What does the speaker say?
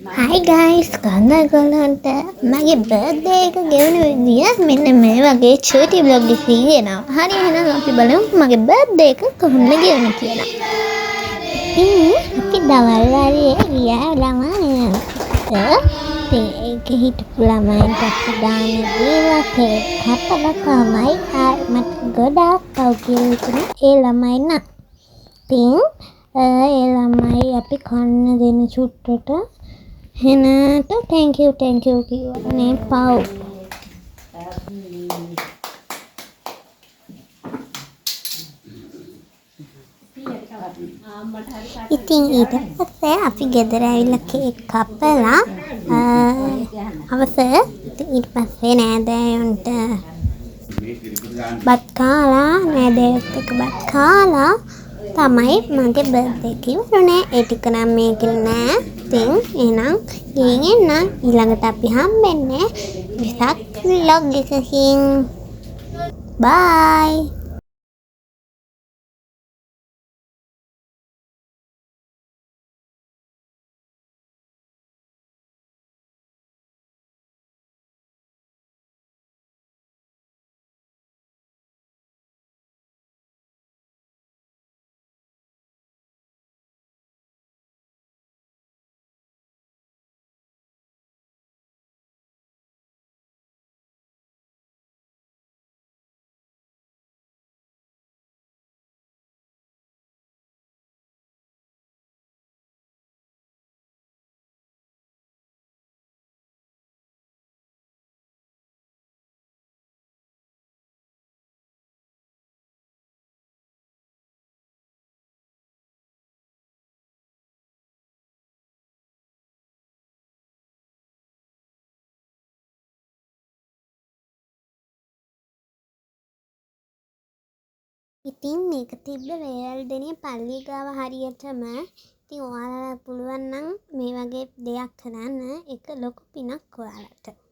Hi guys, කවුද ඔයගොල්ලන්ට මගේ බර්ත්ඩේ එක ගෙවන විදිය මෙන්න මේ වගේ චූටි vlog එකක් තියෙනවා. හරි එහෙනම් අපි බලමු මගේ බර්ත්ඩේ එක කොහොමද ගෙවන්නේ කියලා. අපි දවල් වරුවේ ගියා ළමයි ඒක හිටපු ළමයින්ට අපි දාන දීලා කේක් කපලා තමයි මට ගොඩාක් පව් කියලා හිතුණා ඒ ළමයි නම්. ඒ ළමයි අපි කන්න දෙන චුට්ටට හෙනට thank you කිව්වා නේ පව්. ඉතින් ඊට පස්සේ අපි ගෙදර ඇවිල්ලා කේක් කපලා අවසර ඊට පස්සේ නෑදෑයන්ට බත් කාලා නෑදෑයොත් එක්ක බත් කාලා තමයි මගේ බර්ත්ඩේ එක ඉවරුනේ. ඒ ටික නම් මේකේ නෑ. ඉතින් එහෙනම් ගිහින් එන්න. ඊළඟට අපි හම්බෙන්නේ විසක් vlog එකකින්. bye. ඉතින් මේක තිබ්බ වේල්දෙනිය පල්ලිය ගාව හරියටම. ඉතින් ඔයාලට පුළුවන් නම් මේ වගේ දෙයක් කරන්න. ඒක ලොකු පිනක් ඔයාලට.